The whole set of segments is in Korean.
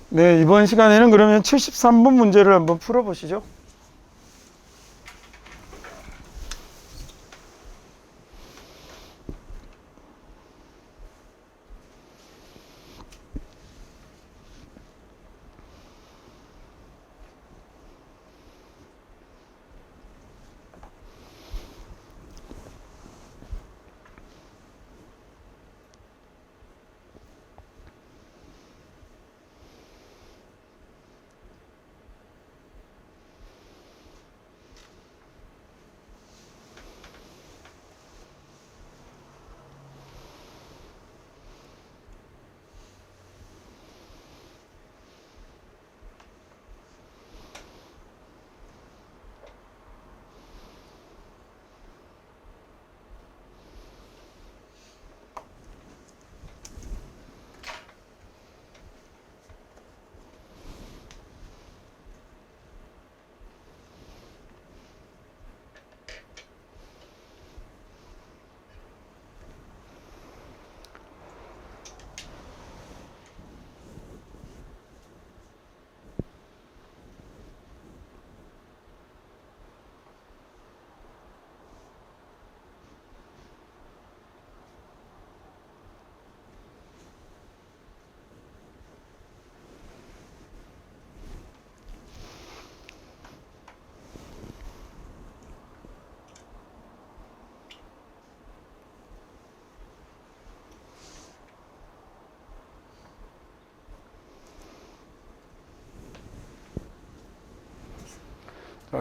네, 이번 시간에는 그러면 73번 문제를 한번 풀어보시죠.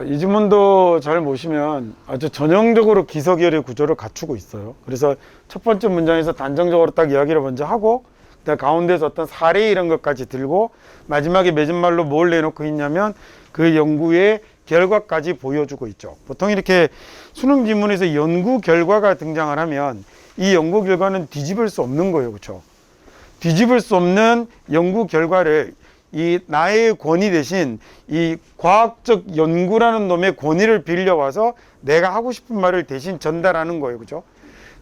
이 지문도 잘 보시면 아주 전형적으로 기서결의 구조를 갖추고 있어요. 그래서 첫 번째 문장에서 단정적으로 딱 이야기를 먼저 하고, 그다음 가운데서 어떤 사례 이런 것까지 들고, 마지막에 맺은말로 뭘 내놓고 있냐면 그 연구의 결과까지 보여주고 있죠. 보통 이렇게 수능 지문에서 연구 결과가 등장을 하면 이 연구 결과는 뒤집을 수 없는 거예요. 그렇죠? 뒤집을 수 없는 연구 결과를 이 나의 권위 대신 이 과학적 연구라는 놈의 권위를 빌려와서 내가 하고 싶은 말을 대신 전달하는 거예요. 그죠?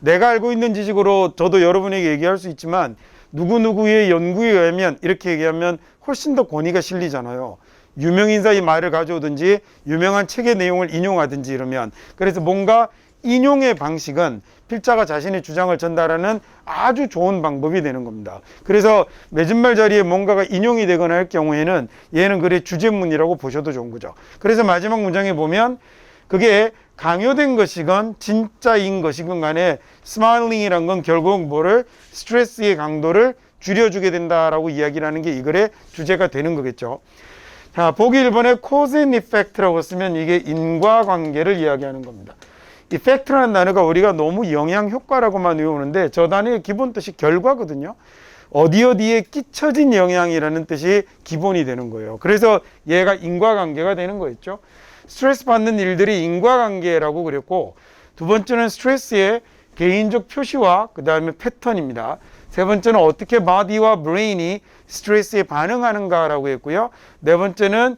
내가 알고 있는 지식으로 저도 여러분에게 얘기할 수 있지만 누구누구의 연구에 의하면 이렇게 얘기하면 훨씬 더 권위가 실리잖아요. 유명인사의 말을 가져오든지 유명한 책의 내용을 인용하든지 이러면, 그래서 뭔가 인용의 방식은 필자가 자신의 주장을 전달하는 아주 좋은 방법이 되는 겁니다. 그래서 맺은말 자리에 뭔가가 인용이 되거나 할 경우에는 얘는 글의 주제문이라고 보셔도 좋은 거죠. 그래서 마지막 문장에 보면 그게 강요된 것이건 진짜인 것이건 간에 스마일링이란 건 결국 뭐를 스트레스의 강도를 줄여주게 된다라고 이야기를 하는 게 이 글의 주제가 되는 거겠죠. 자, 보기 1번에 cause and effect라고 쓰면 이게 인과관계를 이야기하는 겁니다. effect라는 단어가 우리가 너무 영향 효과라고만 외우는데 저 단어의 기본 뜻이 결과거든요. 어디에 끼쳐진 영향이라는 뜻이 기본이 되는 거예요. 그래서 얘가 인과관계가 되는 거였죠. 스트레스 받는 일들이 인과관계라고 그랬고, 두 번째는 스트레스의 개인적 표시와 그 다음에 패턴입니다. 세 번째는 어떻게 body와 brain이 스트레스에 반응하는가라고 했고요. 네 번째는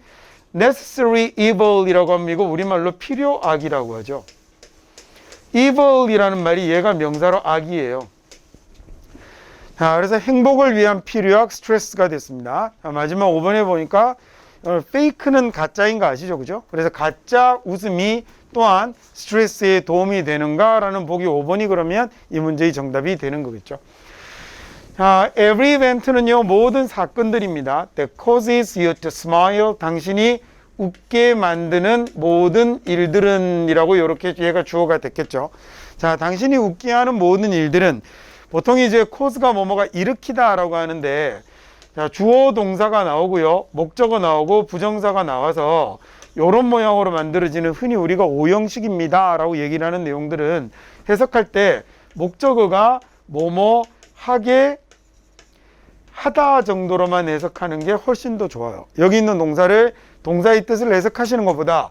necessary evil이라고 합니다. 우리말로 필요악이라고 하죠. evil이라는 말이 얘가 명사로 악이에요. 자, 그래서 행복을 위한 필요악 스트레스가 됐습니다. 자, 마지막 5번에 보니까 fake는 가짜인 거 아시죠? 그죠? 그래서 가짜 웃음이 또한 스트레스에 도움이 되는가라는 보기 5번이 그러면 이 문제의 정답이 되는 거겠죠. 자, every event는요, 모든 사건들입니다. That causes you to smile. 당신이 웃게 만드는 모든 일들은 이라고 이렇게 얘가 주어가 됐겠죠. 자, 당신이 웃게 하는 모든 일들은 보통 이제 cause가 뭐뭐가 일으키다라고 하는데, 자, 주어 동사가 나오고요, 목적어 나오고 부정사가 나와서 이런 모양으로 만들어지는 흔히 우리가 오형식입니다 라고 얘기를 하는 내용들은 해석할 때 목적어가 뭐뭐 하게 하다 정도로만 해석하는 게 훨씬 더 좋아요. 여기 있는 동사를 동사의 뜻을 해석하시는 것보다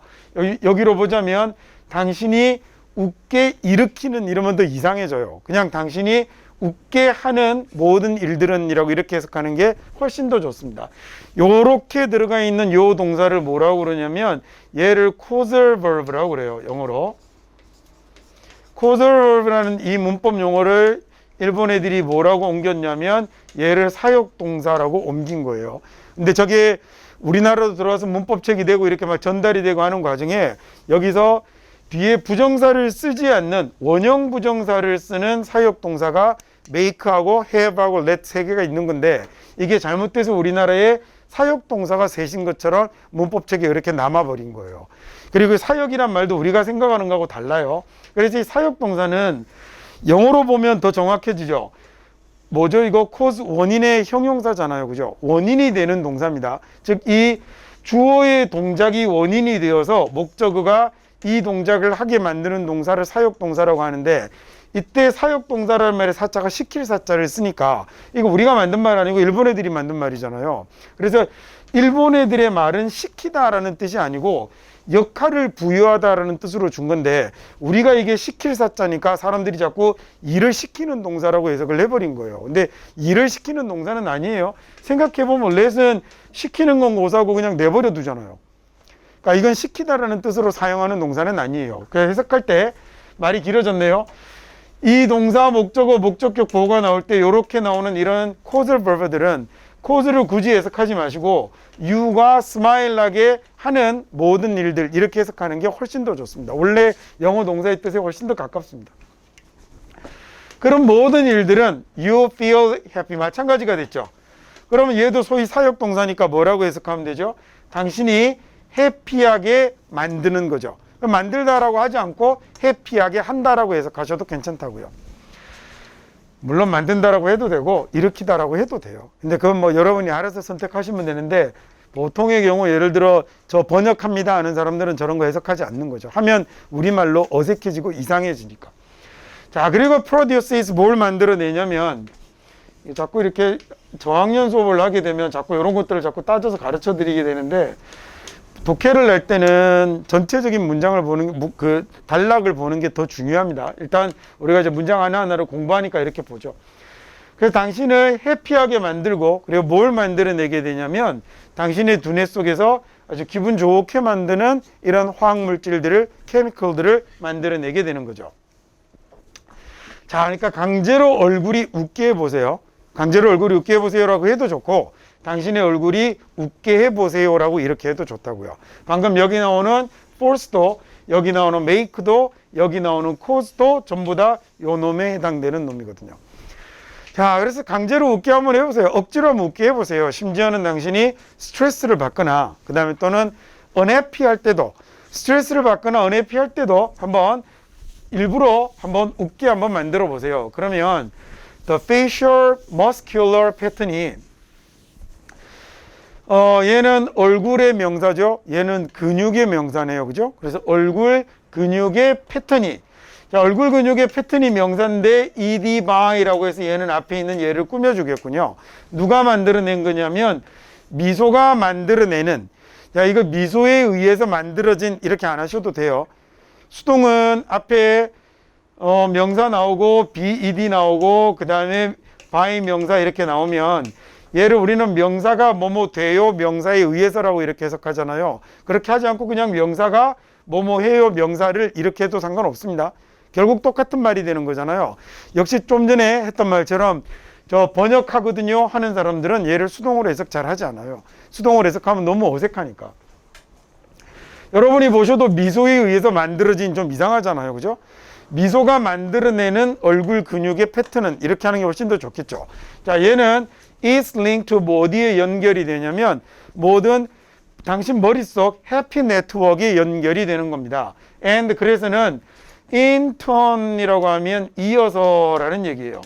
여기로 보자면 당신이 웃게 일으키는 이러면 더 이상해져요. 그냥 당신이 웃게 하는 모든 일들은 이라고 이렇게 해석하는 게 훨씬 더 좋습니다. 요렇게 들어가 있는 요 동사를 뭐라고 그러냐면 얘를 causal verb라고 그래요. 영어로. causal verb라는 이 문법 용어를 일본 애들이 뭐라고 옮겼냐면 얘를 사역 동사라고 옮긴 거예요. 근데 저게 우리나라로 들어와서 문법책이 되고 이렇게 막 전달이 되고 하는 과정에 여기서 뒤에 부정사를 쓰지 않는 원형 부정사를 쓰는 사역동사가 make하고 have하고 let 세 개가 있는 건데 이게 잘못돼서 우리나라에 사역동사가 셋인 것처럼 문법책에 이렇게 남아버린 거예요. 그리고 사역이란 말도 우리가 생각하는 거하고 달라요. 그래서 이 사역동사는 영어로 보면 더 정확해지죠. 뭐죠? 이거 cause 원인의 형용사잖아요. 그죠? 원인이 되는 동사입니다. 즉, 이 주어의 동작이 원인이 되어서 목적어가 이 동작을 하게 만드는 동사를 사역동사라고 하는데 이때 사역동사라는 말에 사자가 시킬 사자를 쓰니까 이거 우리가 만든 말 아니고 일본 애들이 만든 말이잖아요. 그래서 일본 애들의 말은 시키다라는 뜻이 아니고 역할을 부여하다라는 뜻으로 준 건데 우리가 이게 시킬 사자니까 사람들이 자꾸 일을 시키는 동사라고 해석을 해버린 거예요. 근데 일을 시키는 동사는 아니에요. 생각해보면 let은 시키는 건 고사고 그냥 내버려 두잖아요. 그러니까 이건 시키다라는 뜻으로 사용하는 동사는 아니에요. 그래서 해석할 때 말이 길어졌네요. 이 동사, 목적어, 목적격 보호가 나올 때 이렇게 나오는 이런 causal verb들은 cause를 굳이 해석하지 마시고 you가 smile하게 하는 모든 일들 이렇게 해석하는 게 훨씬 더 좋습니다. 원래 영어 동사의 뜻에 훨씬 더 가깝습니다. 그럼 모든 일들은 you feel happy 마찬가지가 됐죠. 그러면 얘도 소위 사역동사니까 뭐라고 해석하면 되죠? 당신이 해피하게 만드는 거죠. 만들다라고 하지 않고 해피하게 한다라고 해석하셔도 괜찮다고요. 물론 만든다라고 해도 되고 일으키다라고 해도 돼요. 근데 그건 뭐 여러분이 알아서 선택하시면 되는데 보통의 경우 예를 들어 저 번역합니다 하는 사람들은 저런 거 해석하지 않는 거죠. 하면 우리말로 어색해지고 이상해지니까. 자, 그리고 produce is 뭘 만들어내냐면 자꾸 이렇게 저학년 수업을 하게 되면 자꾸 이런 것들을 자꾸 따져서 가르쳐 드리게 되는데 독해를 낼 때는 전체적인 문장을 보는 그 단락을 보는 게 더 중요합니다. 일단 우리가 이제 문장 하나하나를 공부하니까 이렇게 보죠. 그래서 당신을 해피하게 만들고 그리고 뭘 만들어내게 되냐면 당신의 두뇌 속에서 아주 기분 좋게 만드는 이런 화학물질들을 케미컬들을 만들어내게 되는 거죠. 자, 그러니까 강제로 얼굴이 웃게 해보세요. 강제로 얼굴이 웃게 해보세요라고 해도 좋고 당신의 얼굴이 웃게 해보세요라고 이렇게 해도 좋다고요. 방금 여기 나오는 force도 여기 나오는 make도 여기 나오는 cause도 전부 다 요 놈에 해당되는 놈이거든요. 자, 그래서 강제로 웃게 한번 해보세요. 억지로 한번 웃게 해보세요. 심지어는 당신이 스트레스를 받거나 그 다음에 또는 unhappy 할 때도 스트레스를 받거나 unhappy 할 때도 한번 일부러 한번 웃게 한번 만들어 보세요. 그러면 the facial muscular pattern이 얘는 얼굴의 명사죠. 얘는 근육의 명사네요. 그죠? 그래서 얼굴 근육의 패턴이 자, 얼굴 근육의 패턴이 명사인데 ed by라고 해서 얘는 앞에 있는 얘를 꾸며주겠군요. 누가 만들어낸 거냐면 미소가 만들어내는 자, 이거 미소에 의해서 만들어진 이렇게 안 하셔도 돼요. 수동은 앞에 명사 나오고 bed 나오고 그 다음에 by 명사 이렇게 나오면 얘를 우리는 명사가 뭐뭐 돼요 명사에 의해서라고 이렇게 해석하잖아요. 그렇게 하지 않고 그냥 명사가 뭐뭐 해요 명사를 이렇게 해도 상관없습니다. 결국 똑같은 말이 되는 거잖아요. 역시 좀 전에 했던 말처럼 저 번역하거든요 하는 사람들은 얘를 수동으로 해석 잘 하지 않아요. 수동으로 해석하면 너무 어색하니까. 여러분이 보셔도 미소에 의해서 만들어진 좀 이상하잖아요. 그죠? 미소가 만들어내는 얼굴 근육의 패턴은 이렇게 하는 게 훨씬 더 좋겠죠. 자, 얘는 is linked to 뭐 어디에 연결이 되냐면 모든 당신 머릿속 해피 네트워크에 연결이 되는 겁니다. and 그래서는 in turn이라고 하면 이어서라는 얘기예요.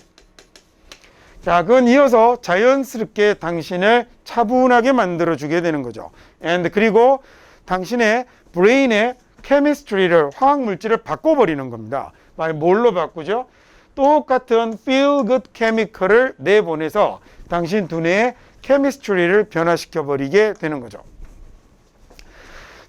자, 그건 이어서 자연스럽게 당신을 차분하게 만들어주게 되는 거죠. and 그리고 당신의 브레인의 케미스트리를 화학물질을 바꿔버리는 겁니다. 뭘로 바꾸죠? 똑같은 feel good chemical을 내보내서 당신 두뇌의 케미스트리를 변화시켜버리게 되는 거죠.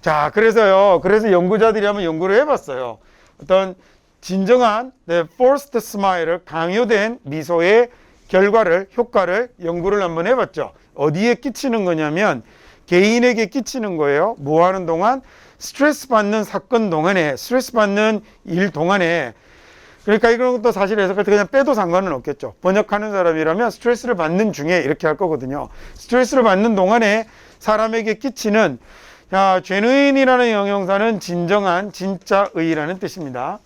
자, 그래서 연구자들이 한번 연구를 해봤어요. 어떤 진정한 forced smile을 강요된 미소의 효과를 연구를 한번 해봤죠. 어디에 끼치는 거냐면 개인에게 끼치는 거예요. 뭐 하는 동안? 스트레스 받는 사건 동안에, 스트레스 받는 일 동안에 그러니까 이런 것도 사실 해석할 때 그냥 빼도 상관은 없겠죠. 번역하는 사람이라면 스트레스를 받는 중에 이렇게 할 거거든요. 스트레스를 받는 동안에 사람에게 끼치는, 자, genuine이라는 형용사는 진정한, 진짜의라는 뜻입니다.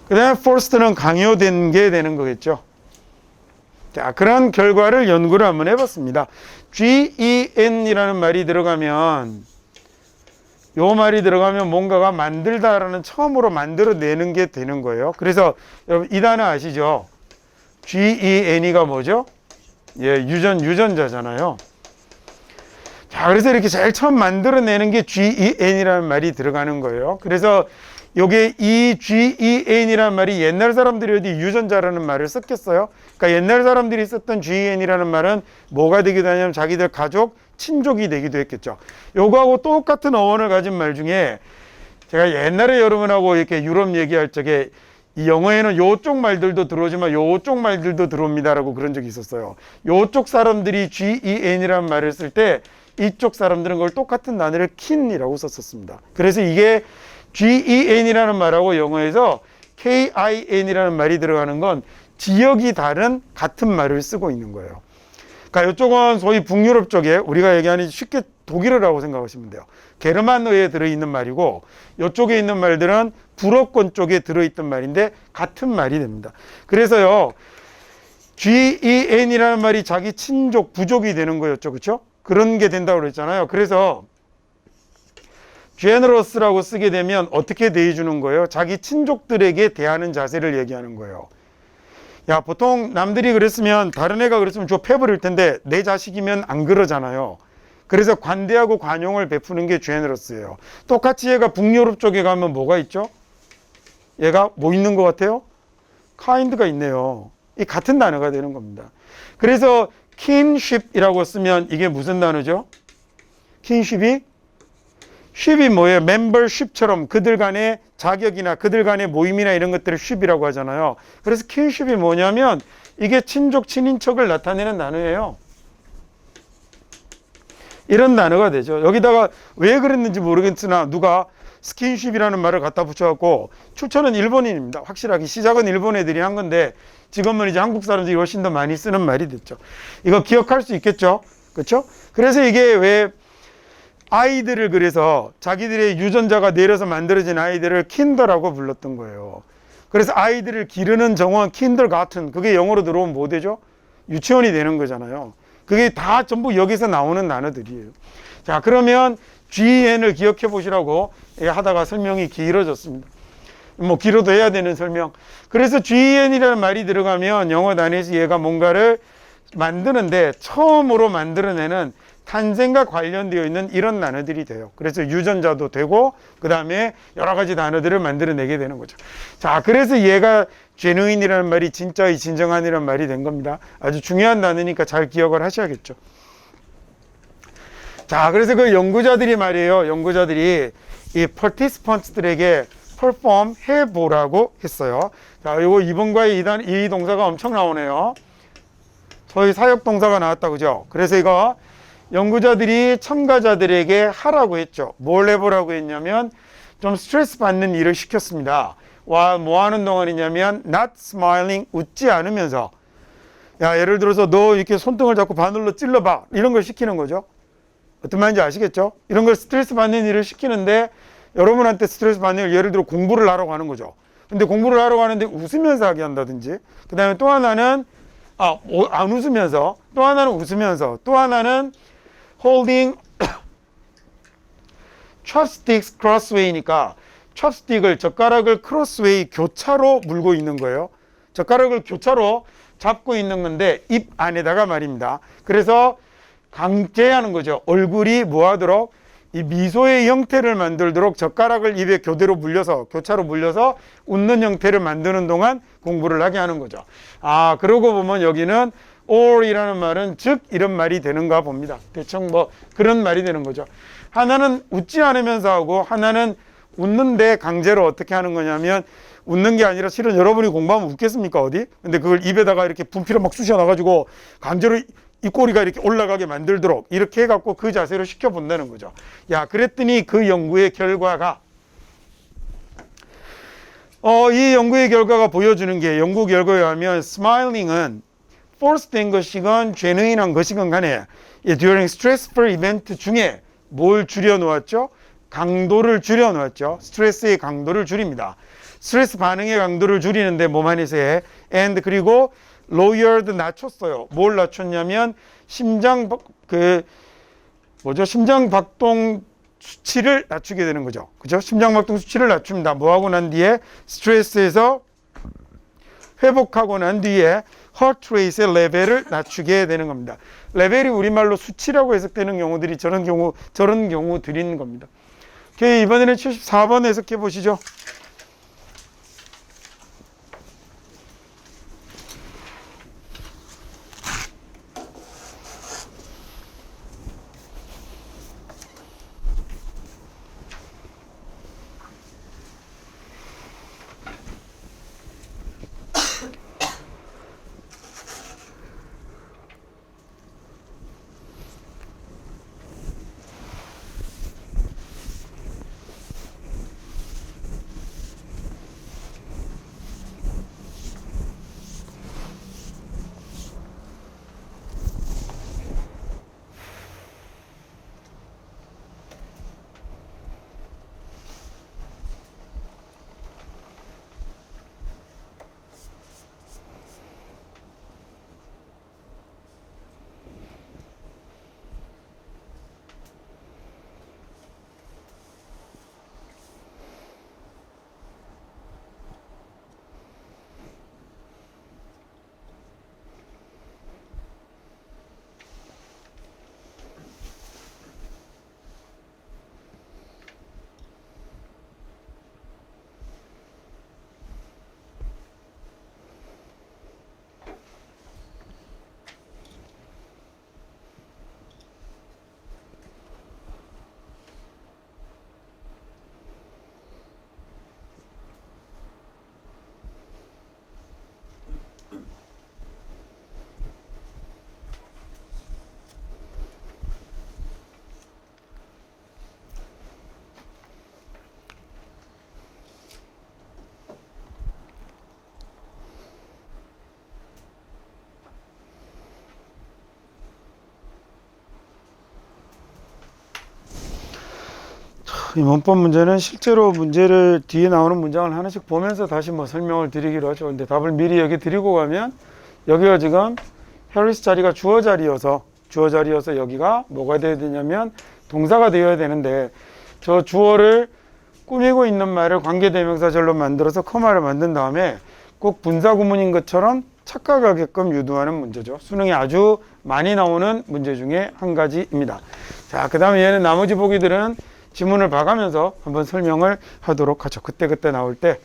그 다음에 forced는 강요된 게 되는 거겠죠. 자, 그런 결과를 연구를 한번 해봤습니다. gen이라는 말이 들어가면, 요 말이 들어가면 뭔가가 만들다라는, 처음으로 만들어내는 게 되는 거예요. 그래서 여러분 이 단어 아시죠? gen이가 뭐죠? 예, 유전자잖아요. 자, 그래서 이렇게 제일 처음 만들어내는 게 gen이라는 말이 들어가는 거예요. 그래서 요게 이 gen이라는 말이 옛날 사람들이 어디 유전자라는 말을 썼겠어요? 그러니까 옛날 사람들이 썼던 gen이라는 말은 뭐가 되기도 하냐면 자기들 가족, 친족이 되기도 했겠죠. 요거하고 똑같은 어원을 가진 말 중에, 제가 옛날에 여러분하고 이렇게 유럽 얘기할 적에 이 영어에는 요쪽 말들도 들어오지만 요쪽 말들도 들어옵니다라고 그런 적이 있었어요. 요쪽 사람들이 gen이라는 말을 쓸 때 이쪽 사람들은 그걸 똑같은 단어를 kin이라고 썼었습니다. 그래서 이게 gen이라는 말하고 영어에서 kin이라는 말이 들어가는 건 지역이 다른 같은 말을 쓰고 있는 거예요. 그러니까 이쪽은 소위 북유럽 쪽에 우리가 얘기하는 쉽게 독일어라고 생각하시면 돼요. 게르만어에 들어있는 말이고, 이쪽에 있는 말들은 불어권 쪽에 들어있던 말인데 같은 말이 됩니다. 그래서요, gen이라는 말이 자기 친족, 부족이 되는 거였죠. 그렇죠? 그런 게 된다고 그랬잖아요. 그래서 generous라고 쓰게 되면 어떻게 대해주는 거예요? 자기 친족들에게 대하는 자세를 얘기하는 거예요. 야, 보통 남들이 그랬으면, 다른 애가 그랬으면 저 패버릴 텐데 내 자식이면 안 그러잖아요. 그래서 관대하고 관용을 베푸는 게 generous예요. 똑같이 얘가 북유럽 쪽에 가면 뭐가 있죠? 얘가 뭐 있는 것 같아요? kind가 있네요. 이 같은 단어가 되는 겁니다. 그래서 kinship이라고 쓰면 이게 무슨 단어죠? kinship이 ship이 뭐예요? membership처럼 그들 간의 자격이나 그들 간의 모임이나 이런 것들을 ship이라고 하잖아요. 그래서 kinship이 뭐냐면 이게 친족, 친인척을 나타내는 단어예요. 이런 단어가 되죠. 여기다가 왜 그랬는지 모르겠으나 누가 스킨십이라는 말을 갖다 붙여갖고, 출처는 일본인입니다. 확실하게 시작은 일본 애들이 한 건데 지금은 이제 한국 사람들이 훨씬 더 많이 쓰는 말이 됐죠. 이거 기억할 수 있겠죠? 그렇죠? 그래서 이게 왜 아이들을, 그래서 자기들의 유전자가 내려서 만들어진 아이들을 킨더라고 불렀던 거예요. 그래서 아이들을 기르는 정원, 킨더 같은, 그게 영어로 들어오면 뭐 되죠? 유치원이 되는 거잖아요. 그게 다 전부 여기서 나오는 단어들이에요. 자, 그러면 gen을 기억해 보시라고 하다가 설명이 길어졌습니다. 뭐 길어도 해야 되는 설명. 그래서 gen이라는 말이 들어가면 영어 단어에서 얘가 뭔가를 만드는데 처음으로 만들어내는, 탄생과 관련되어 있는 이런 단어들이 돼요. 그래서 유전자도 되고 그 다음에 여러 가지 단어들을 만들어내게 되는 거죠. 자, 그래서 얘가 genuine이라는 말이 진짜의, 진정한이라는 말이 된 겁니다. 아주 중요한 단어니까 잘 기억을 하셔야겠죠. 자, 그래서 그 연구자들이 말이에요. 연구자들이 이 participants들에게 perform 해보라고 했어요. 자, 요거 2번과의 이 동사가 엄청 나오네요. 저희 사역 동사가 나왔다, 그죠? 그래서 이거 연구자들이 참가자들에게 하라고 했죠. 뭘 해보라고 했냐면 좀 스트레스 받는 일을 시켰습니다. 와, 뭐 하는 동안이냐면 not smiling, 웃지 않으면서, 야, 예를 들어서 너 이렇게 손등을 잡고 바늘로 찔러봐, 이런 걸 시키는 거죠. 어떤 말인지 아시겠죠? 이런 걸 스트레스 받는 일을 시키는데, 여러분한테 스트레스 받는 일, 예를 들어 공부를 하라고 하는 거죠. 근데 공부를 하라고 하는데 웃으면서 하게 한다든지, 그 다음에 또 하나는 안 웃으면서, 또 하나는 웃으면서, 또 하나는 holding chopsticks crossway니까 chopstick을, 젓가락을 crossway, 교차로 물고 있는 거예요. 젓가락을 교차로 잡고 있는 건데 입 안에다가 말입니다. 그래서 강제하는 거죠. 얼굴이 뭐 하도록, 이 미소의 형태를 만들도록 젓가락을 입에 교차로 물려서 웃는 형태를 만드는 동안 공부를 하게 하는 거죠. 아, 그러고 보면 여기는 or이라는 말은 즉 이런 말이 되는가 봅니다. 대충 뭐 그런 말이 되는 거죠. 하나는 웃지 않으면서 하고 하나는 웃는데 강제로 어떻게 하는 거냐면, 웃는 게 아니라 실은 여러분이 공부하면 웃겠습니까 어디? 근데 그걸 입에다가 이렇게 분필을 막 쑤셔 놔가지고 강제로 이 꼬리가 이렇게 올라가게 만들도록 이렇게 해갖고 그 자세로 시켜본다는 거죠. 야, 그랬더니 그 연구의 결과가 이 연구의 결과가 보여주는 게 연구 결과에 의하면 스마일링은 forced된 것이건 genuine한 것이건 간에 during stressful event 중에 뭘 줄여놓았죠? 강도를 줄여놓았죠. 스트레스의 강도를 줄입니다. 스트레스 반응의 강도를 줄이는데 몸 안에서의 and 그리고 lowered 낮췄어요. 뭘 낮췄냐면 심장 박동 수치를 낮추게 되는 거죠. 그죠? 심장 박동 수치를 낮춥니다. 뭐 하고 난 뒤에 스트레스에서 회복하고 난 뒤에 heart rate의 레벨을 낮추게 되는 겁니다. 레벨이 우리말로 수치라고 해석되는 경우들이 저런 경우들인 겁니다. 오케이, 이번에는 74번 해석해 보시죠. 이 문법 문제는 실제로 문제를 뒤에 나오는 문장을 하나씩 보면서 다시 설명을 드리기로 하죠. 근데 답을 미리 여기 드리고 가면 여기가 지금 해리스 자리가 주어 자리여서 여기가 뭐가 되어야 되냐면 동사가 되어야 되는데 저 주어를 꾸미고 있는 말을 관계대명사절로 만들어서 커마를 만든 다음에 꼭 분사구문인 것처럼 착각하게끔 유도하는 문제죠. 수능에 아주 많이 나오는 문제 중에 한 가지입니다. 자, 그 다음에 얘는 나머지 보기들은 지문을 봐가면서 한번 설명을 하도록 하죠. 그때 나올 때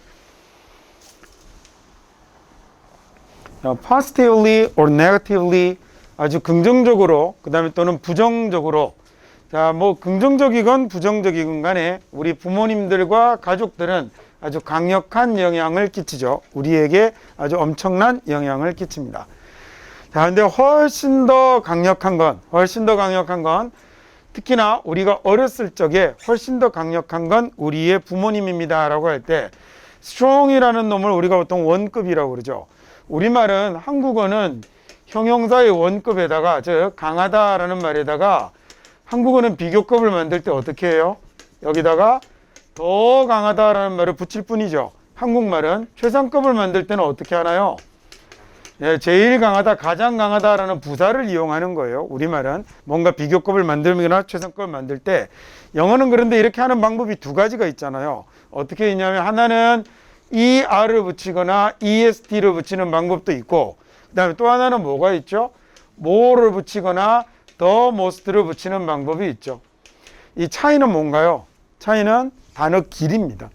positively or negatively 아주 긍정적으로 그 다음에 또는 부정적으로 자, 긍정적이건 부정적이건 간에 우리 부모님들과 가족들은 아주 강력한 영향을 끼치죠. 우리에게 아주 엄청난 영향을 끼칩니다. 자, 근데 훨씬 더 강력한 건 특히나 우리가 어렸을 적에 훨씬 더 강력한 건 우리의 부모님입니다 라고 할 때 strong이라는 놈을 우리가 보통 원급이라고 그러죠. 우리말은 한국어는 형용사의 원급에다가 즉 강하다라는 말에다가 한국어는 비교급을 만들 때 어떻게 해요? 여기다가 더 강하다라는 말을 붙일 뿐이죠. 한국말은 최상급을 만들 때는 어떻게 하나요? 제일 강하다, 가장 강하다라는 부사를 이용하는 거예요. 우리말은 뭔가 비교급을 만들거나 최상급을 만들 때 영어는 그런데 이렇게 하는 방법이 두 가지가 있잖아요. 어떻게 있냐면 하나는 ER을 붙이거나 EST를 붙이는 방법도 있고 그 다음에 또 하나는 뭐가 있죠? more를 붙이거나 the most를 붙이는 방법이 있죠. 이 차이는 뭔가요? 차이는 단어 길이입니다.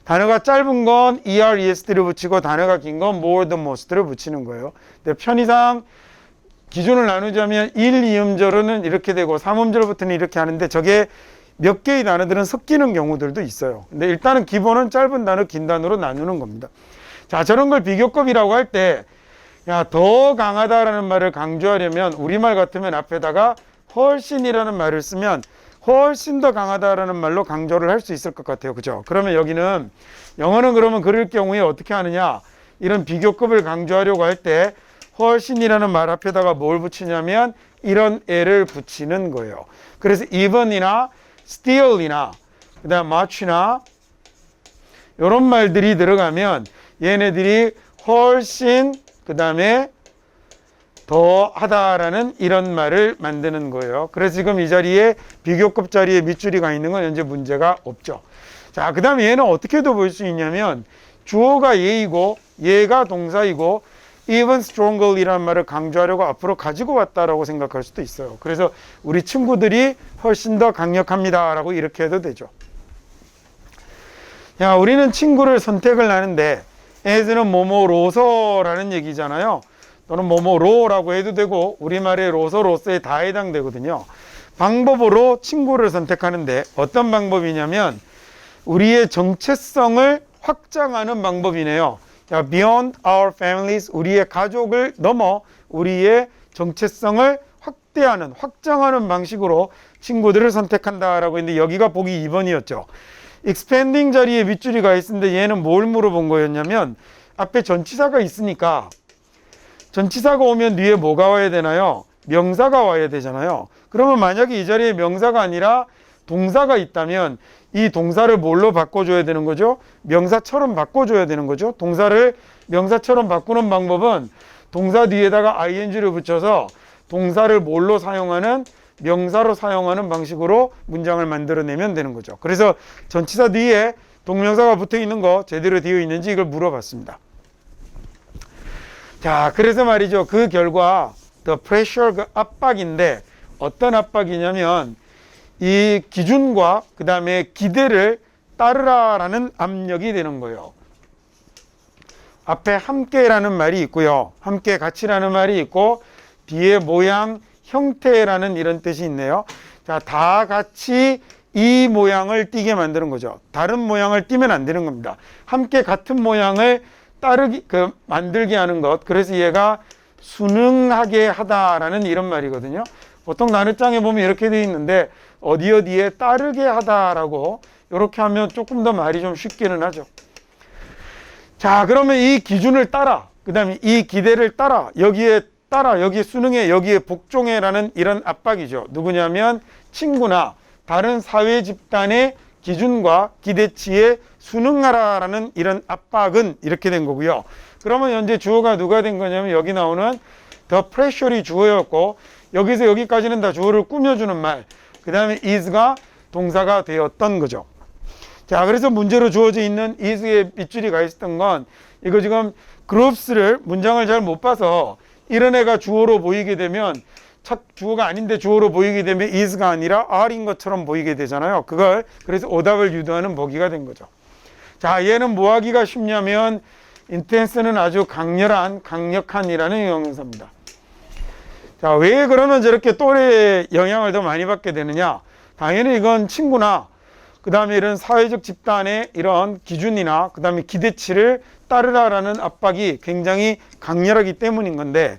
단어가 짧은 건 ER, EST를 붙이고 단어가 긴 건 more, the most를 붙이는 거예요. 근데 편의상 기준을 나누자면 1, 2음절은 이렇게 되고 3음절부터는 이렇게 하는데 저게 몇 개의 단어들은 섞이는 경우들도 있어요. 근데 일단은 기본은 짧은 단어, 긴 단어로 나누는 겁니다. 자, 저런 걸 비교급이라고 할 때 야, 더 강하다라는 말을 강조하려면 우리말 같으면 앞에다가 훨씬이라는 말을 쓰면 훨씬 더 강하다라는 말로 강조를 할 수 있을 것 같아요. 그죠? 그러면 여기는 영어는 그러면 그럴 경우에 어떻게 하느냐? 이런 비교급을 강조하려고 할 때 훨씬이라는 말 앞에다가 뭘 붙이냐면 이런 애를 붙이는 거예요. 그래서 even이나 still이나 그다음 much나 이런 말들이 들어가면 얘네들이 훨씬 그다음에 더 하다라는 이런 말을 만드는 거예요. 그래서 지금 이 자리에 비교급 자리에 밑줄이가 있는 건 현재 문제가 없죠. 자, 그 다음에 얘는 어떻게도 볼 수 있냐면 주어가 얘이고 얘가 동사이고 even stronger 이라는 말을 강조하려고 앞으로 가지고 왔다라고 생각할 수도 있어요. 그래서 우리 친구들이 훨씬 더 강력합니다 라고 이렇게 해도 되죠. 야, 우리는 친구를 선택을 하는데 as는 뭐뭐로서라는 얘기잖아요. 또는 뭐뭐로라고 해도 되고 우리말의 로서로서에 다 해당되거든요. 방법으로 친구를 선택하는데 어떤 방법이냐면 우리의 정체성을 확장하는 방법이네요. 자, beyond our families, 우리의 가족을 넘어 우리의 정체성을 확대하는, 확장하는 방식으로 친구들을 선택한다라고 했는데 여기가 보기 2번이었죠. expanding 자리에 밑줄이가 있는데 얘는 뭘 물어본 거였냐면 앞에 전치사가 있으니까 전치사가 오면 뒤에 뭐가 와야 되나요? 명사가 와야 되잖아요. 그러면 만약에 이 자리에 명사가 아니라 동사가 있다면 이 동사를 뭘로 바꿔줘야 되는 거죠? 명사처럼 바꿔줘야 되는 거죠. 동사를 명사처럼 바꾸는 방법은 동사 뒤에다가 ing를 붙여서 동사를 뭘로 사용하는? 명사로 사용하는 방식으로 문장을 만들어내면 되는 거죠. 그래서 전치사 뒤에 동명사가 붙어 있는 거 제대로 되어 있는지 이걸 물어봤습니다. 자, 그래서 말이죠. 그 결과 the pressure, 그 압박인데 어떤 압박이냐면 이 기준과 그 다음에 기대를 따르라라는 압력이 되는 거예요. 앞에 함께라는 말이 있고요. 함께 같이라는 말이 있고 뒤에 모양, 형태라는 이런 뜻이 있네요. 자, 다 같이 이 모양을 띠게 만드는 거죠. 다른 모양을 띠면 안 되는 겁니다. 함께 같은 모양을 만들게 하는 것. 그래서 얘가 순응하게 하다라는 이런 말이거든요. 보통 나눗장에 보면 이렇게 되어 있는데 어디에 따르게 하다라고 이렇게 하면 조금 더 말이 좀 쉽기는 하죠. 자, 그러면 이 기준을 따라, 그 다음에 이 기대를 따라, 여기에 순응해, 여기에 복종해라는 이런 압박이죠. 누구냐면 친구나 다른 사회 집단의 기준과 기대치에 순응하라라는 이런 압박은 이렇게 된 거고요. 그러면 현재 주어가 누가 된 거냐면 여기 나오는 the pressure이 주어였고 여기서 여기까지는 다 주어를 꾸며주는 말, 그 다음에 is가 동사가 되었던 거죠. 자, 그래서 문제로 주어져 있는 is의 밑줄이 있었던 건 이거 지금 groups를 문장을 잘 못 봐서 이런 애가 주어로 보이게 되면 주어가 아닌데 주어로 보이게 되면 is가 아니라 are인 것처럼 보이게 되잖아요. 그걸 그래서 오답을 유도하는 보기가 된 거죠. 자, 얘는 뭐 하기가 쉽냐면 intense는 아주 강력한이라는 형용사입니다. 자, 왜 그러면 저렇게 또래의 영향을 더 많이 받게 되느냐? 당연히 이건 친구나 그 다음에 이런 사회적 집단의 이런 기준이나 그 다음에 기대치를 따르라라는 압박이 굉장히 강렬하기 때문인 건데,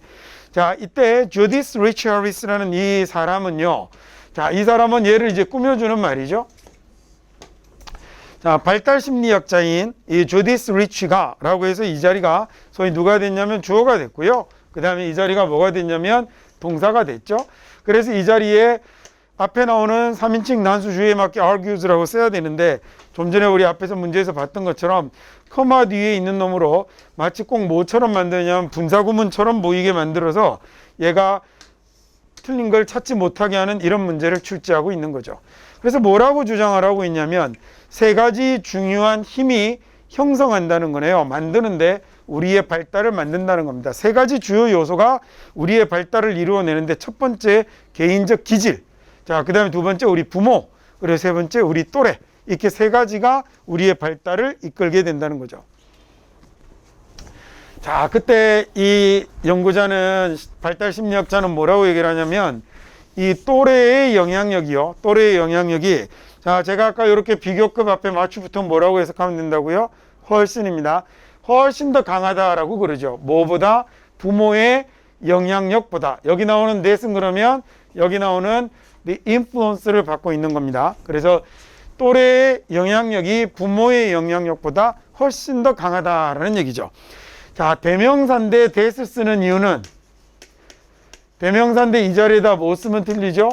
자, 이때 주디스 리치 하리스라는 이 사람은요, 자, 이 사람은 얘를 이제 꾸며주는 말이죠. 자, 발달심리학자인 이 주디스 리치가 라고 해서 이 자리가 소위 누가 됐냐면 주어가 됐고요. 그 다음에 이 자리가 뭐가 됐냐면 동사가 됐죠. 그래서 이 자리에 앞에 나오는 3인칭 난수주의에 맞게 argues라고 써야 되는데 좀 전에 우리 앞에서 문제에서 봤던 것처럼 커마 뒤에 있는 놈으로 마치 꼭 뭐처럼 만드냐면 분사구문처럼 보이게 만들어서 얘가 틀린 걸 찾지 못하게 하는 이런 문제를 출제하고 있는 거죠. 그래서 뭐라고 주장을 하고 있냐면 세 가지 중요한 힘이 형성한다는 거네요. 만드는데 우리의 발달을 만든다는 겁니다. 세 가지 주요 요소가 우리의 발달을 이루어내는데 첫 번째 개인적 기질, 자, 그 다음에 두 번째 우리 부모, 그리고 세 번째 우리 또래, 이렇게 세 가지가 우리의 발달을 이끌게 된다는 거죠. 자, 그때 이 연구자는 발달 심리학자는 뭐라고 얘기를 하냐면 이 또래의 영향력이요. 또래의 영향력이, 자, 제가 아까 이렇게 비교급 앞에 맞추부터 뭐라고 해석하면 된다고요? 훨씬입니다. 훨씬 더 강하다라고 그러죠. 뭐보다? 부모의 영향력보다, 여기 나오는 that은 그러면 여기 나오는 the influence를 받고 있는 겁니다. 그래서 또래의 영향력이 부모의 영향력보다 훨씬 더 강하다라는 얘기죠. 자, 대명사인데 that을 쓰는 이유는, 대명사인데 이 자리에다 뭐 쓰면 틀리죠?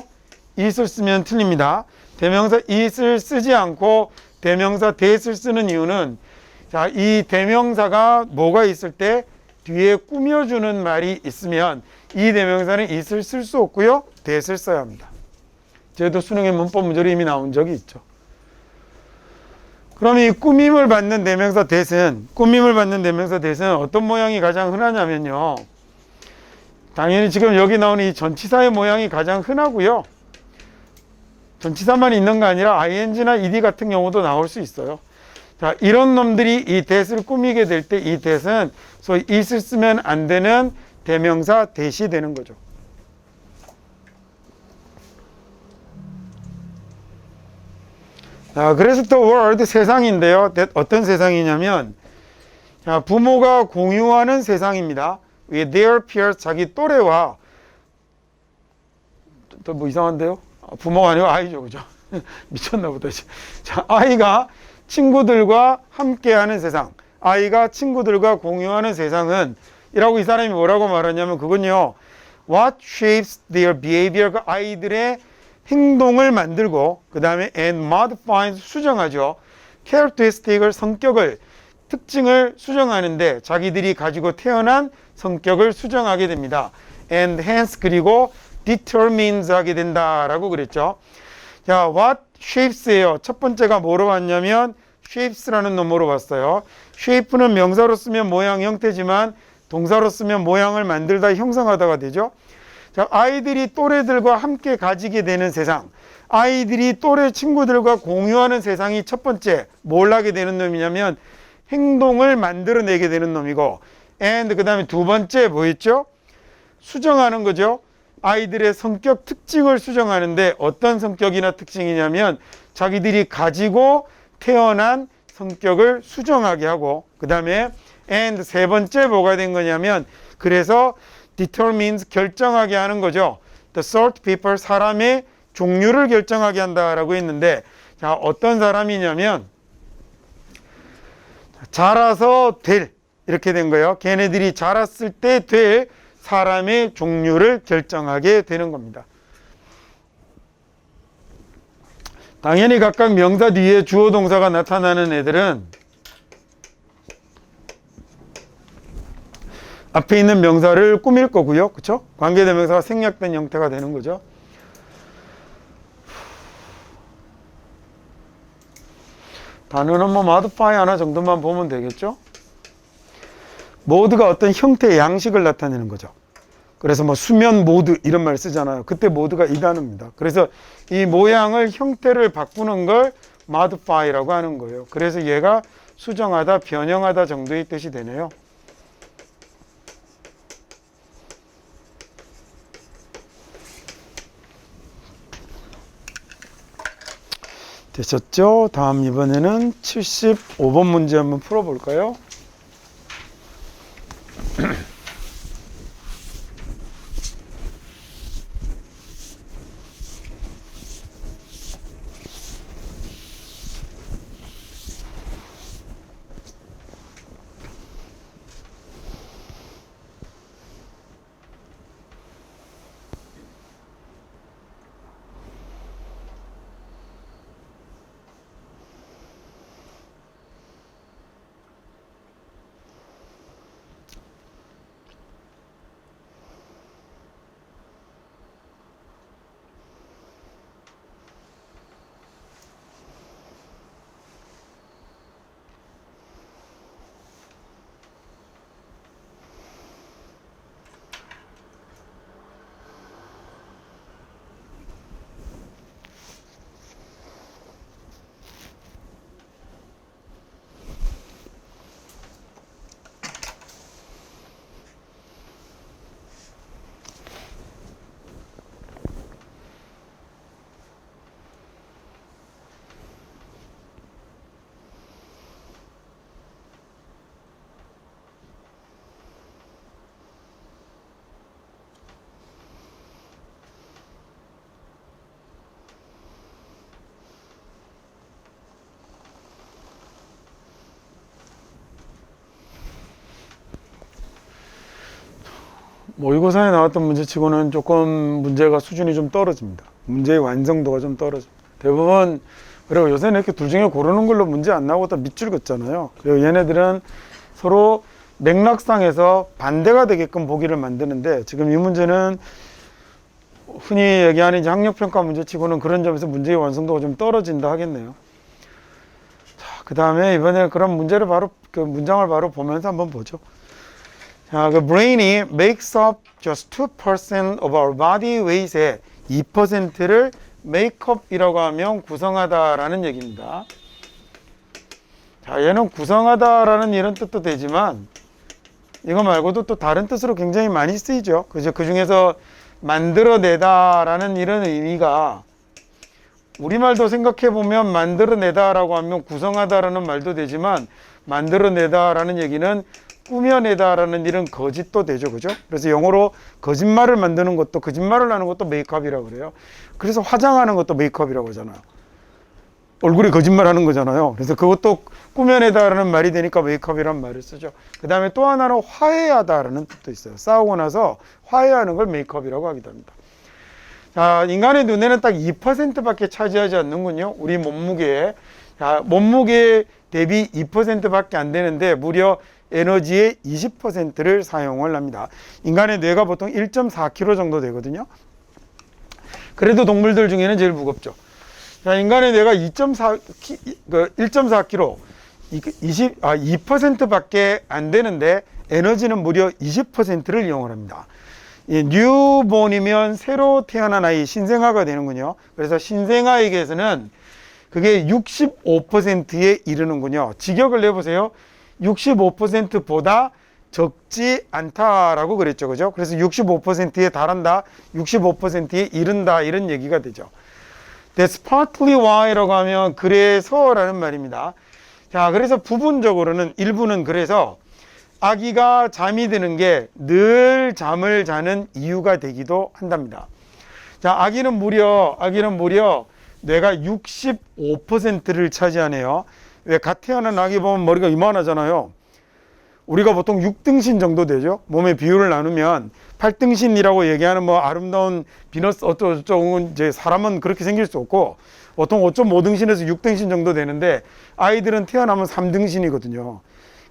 it을 쓰면 틀립니다. 대명사 it을 쓰지 않고 대명사 that을 쓰는 이유는, 자, 이 대명사가 뭐가 있을 때 뒤에 꾸며주는 말이 있으면 이 대명사는 it을 쓸 수 없고요, that을 써야 합니다. 저희도 수능의 문법 문제로 이미 나온 적이 있죠. 그럼 이 꾸밈을 받는 대명사 that은, 꾸밈을 받는 대명사 that은 어떤 모양이 가장 흔하냐면요, 당연히 지금 여기 나오는 이 전치사의 모양이 가장 흔하고요, 전치사만 있는 거 아니라 ing나 ed 같은 경우도 나올 수 있어요. 자, 이런 놈들이 이 that을 꾸미게 될 때 이 that은 소위 it을 쓰면 안 되는 대명사 that이 되는 거죠. 자, 그래서 또 world, 세상인데요. 어떤 세상이냐면, 자, 부모가 공유하는 세상입니다. with their peers, 자기 또래와, 또 뭐 이상한데요? 부모가 아니고 아이죠, 그죠? 미쳤나 보다. 자, 아이가 친구들과 함께하는 세상, 아이가 친구들과 공유하는 세상은, 이라고 이 사람이 뭐라고 말하냐면, 그건요, what shapes their behavior, 그 아이들의 행동을 만들고, 그 다음에 and modifies, 수정하죠. characteristic을, 성격을, 특징을 수정하는데 자기들이 가지고 태어난 성격을 수정하게 됩니다. and hence, 그리고 determines 하게 된다라고 그랬죠. 자, what shapes예요. 첫 번째가 뭐로 왔냐면 shapes라는 놈으로 왔어요. shape는 명사로 쓰면 모양, 형태지만 동사로 쓰면 모양을 만들다, 형성하다가 되죠. 자, 아이들이 또래들과 함께 가지게 되는 세상, 아이들이 또래 친구들과 공유하는 세상이 첫 번째 뭘 하게 되는 놈이냐면 행동을 만들어내게 되는 놈이고, and 그 다음에 두 번째 뭐였죠? 수정하는 거죠. 아이들의 성격 특징을 수정하는데 어떤 성격이나 특징이냐면 자기들이 가지고 태어난 성격을 수정하게 하고, 그 다음에 and 세 번째 뭐가 된 거냐면, 그래서 determines, 결정하게 하는 거죠. the sort people, 사람의 종류를 결정하게 한다라고 했는데, 자, 어떤 사람이냐면 자라서 될, 이렇게 된 거예요. 걔네들이 자랐을 때 될 사람의 종류를 결정하게 되는 겁니다. 당연히 각각 명사 뒤에 주어 동사가 나타나는 애들은 앞에 있는 명사를 꾸밀 거고요. 그렇죠? 관계대명사가 생략된 형태가 되는 거죠. 단어는 뭐 modify 하나 정도만 보면 되겠죠? 모드가 어떤 형태의 양식을 나타내는 거죠. 그래서 뭐 수면 모드 이런 말 쓰잖아요. 그때 모드가 이 단어입니다. 그래서 이 모양을, 형태를 바꾸는 걸 modify라고 하는 거예요. 그래서 얘가 수정하다, 변형하다 정도의 뜻이 되네요. 되셨죠? 다음 이번에는 75번 문제 한번 풀어볼까요? 모의고사에 나왔던 문제치고는 조금 문제가 수준이 좀 떨어집니다. 문제의 완성도가 좀 떨어집니다. 대부분 그리고 요새는 이렇게 둘 중에 고르는 걸로 문제 안 나오고 다 밑줄 긋잖아요. 그리고 얘네들은 서로 맥락상에서 반대가 되게끔 보기를 만드는데 지금 이 문제는 흔히 얘기하는 이제 학력평가 문제치고는 그런 점에서 문제의 완성도가 좀 떨어진다 하겠네요. 자, 그 다음에 이번에 그런 문제를 바로 그 문장을 바로 보면서 한번 보죠. 자, 그 brain이 makes up just 2% of our body weight의 2%를 make up이라고 하면 구성하다라는 얘기입니다. 자, 얘는 구성하다라는 이런 뜻도 되지만 이거 말고도 또 다른 뜻으로 굉장히 많이 쓰이죠. 그죠? 그 중에서 만들어내다라는 이런 의미가 우리말도 생각해보면 만들어내다라고 하면 구성하다라는 말도 되지만 만들어내다라는 얘기는 꾸며내다라는 이런 거짓도 되죠. 그죠? 그래서 영어로 거짓말을 만드는 것도 거짓말을 하는 것도 메이크업이라고 그래요. 그래서 화장하는 것도 메이크업이라고 하잖아요. 얼굴이 거짓말하는 거잖아요. 그래서 그것도 꾸며내다라는 말이 되니까 메이크업이라는 말을 쓰죠. 그 다음에 또 하나는 화해하다라는 뜻도 있어요. 싸우고 나서 화해하는 걸 메이크업이라고 하기도 합니다. 자, 인간의 눈에는 딱 2%밖에 차지하지 않는군요. 우리 몸무게에. 자, 몸무게 대비 2%밖에 안 되는데 무려 에너지의 20%를 사용을 합니다. 인간의 뇌가 보통 1.4kg 정도 되거든요. 그래도 동물들 중에는 제일 무겁죠. 자, 인간의 뇌가 1.4kg, 2%밖에 안 되는데 에너지는 무려 20%를 이용을 합니다. 뉴본이면 새로 태어난 아이, 신생아가 되는군요. 그래서 신생아에게서는 그게 65%에 이르는군요. 직역을 내보세요. 65%보다 적지 않다라고 그랬죠. 그죠? 그래서 65%에 달한다, 65%에 이른다, 이런 얘기가 되죠. That's partly why라고 하면 그래서라는 말입니다. 자, 그래서 부분적으로는 일부는 그래서 아기가 잠이 드는 게 늘 잠을 자는 이유가 되기도 한답니다. 자, 아기는 무려 뇌가 65%를 차지하네요. 왜 갓 태어난 아기 보면 머리가 이만하잖아요. 우리가 보통 6등신 정도 되죠. 몸의 비율을 나누면 8등신이라고 얘기하는 뭐 아름다운 비너스 어쩌고저쩌고 이제 사람은 그렇게 생길 수 없고 보통 5.5등신에서 6등신 정도 되는데 아이들은 태어나면 3등신이거든요.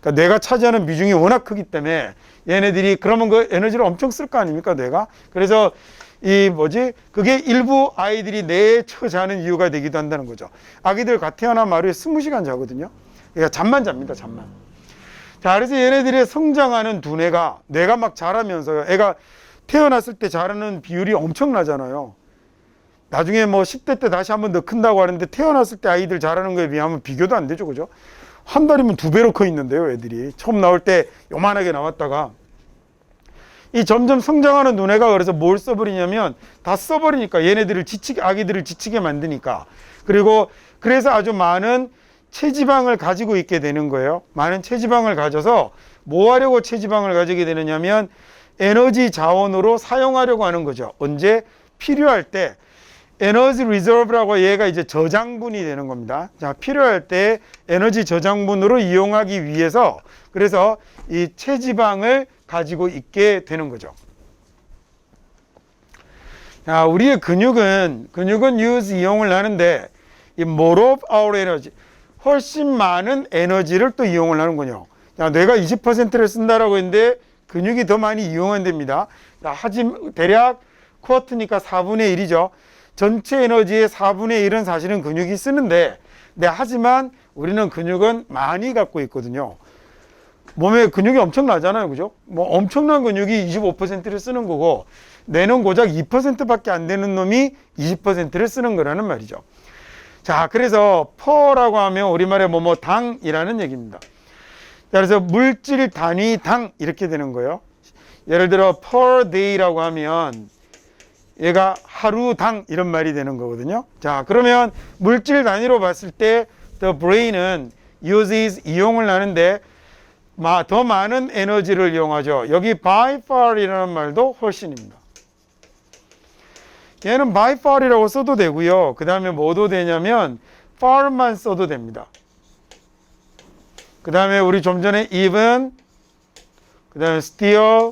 그러니까 뇌가 차지하는 비중이 워낙 크기 때문에 얘네들이 그러면 그 에너지를 엄청 쓸 거 아닙니까, 뇌가? 그래서 그게 일부 아이들이 뇌에 처자는 이유가 되기도 한다는 거죠. 아기들 갓 태어나면 하루에 20시간 자거든요. 그러니까 잠만 잡니다, 잠만. 자, 그래서 얘네들의 성장하는 두뇌가 뇌가 막 자라면서요. 애가 태어났을 때 자라는 비율이 엄청나잖아요. 나중에 뭐 10대 때 다시 한번 더 큰다고 하는데 태어났을 때 아이들 자라는 거에 비하면 비교도 안 되죠. 그죠? 한 달이면 2배로 커 있는데요, 애들이. 처음 나올 때 요만하게 나왔다가 이 점점 성장하는 두뇌가 그래서 뭘 써버리냐면 다 써버리니까 얘네들을 아기들을 지치게 만드니까. 그리고 그래서 아주 많은 체지방을 가지고 있게 되는 거예요. 많은 체지방을 가져서 뭐 하려고 체지방을 가지게 되느냐면 에너지 자원으로 사용하려고 하는 거죠. 언제? 필요할 때. 에너지 리저브라고 얘가 이제 저장분이 되는 겁니다. 자, 필요할 때 에너지 저장분으로 이용하기 위해서 그래서 이 체지방을 가지고 있게 되는 거죠. 자, 우리의 근육은 이용을 하는데 이 more of our energy 훨씬 많은 에너지를 또 이용을 하는군요. 자, 뇌가 20%를 쓴다라고 했는데 근육이 더 많이 이용한답니다. 하지만 대략 쿼트니까 4분의 1이죠. 전체 에너지의 4분의 1은 사실은 근육이 쓰는데 하지만 우리는 근육은 많이 갖고 있거든요. 몸에 근육이 엄청나잖아요. 그죠? 뭐 엄청난 근육이 25%를 쓰는 거고 뇌는 고작 2%밖에 안 되는 놈이 20%를 쓰는 거라는 말이죠. 자, 그래서 퍼라고 하면 우리말에 당이라는 얘기입니다. 자, 그래서 물질 단위 당 이렇게 되는 거예요. 예를 들어 per day라고 하면 얘가 하루당 이런 말이 되는 거거든요. 자, 그러면 물질 단위로 봤을 때 the brain은 uses 이용을 하는데 더 많은 에너지를 이용하죠. 여기 by far이라는 말도 훨씬입니다. 얘는 by far이라고 써도 되고요. 그 다음에 뭐도 되냐면 far만 써도 됩니다. 그 다음에 우리 좀 전에 even, 그 다음에 still,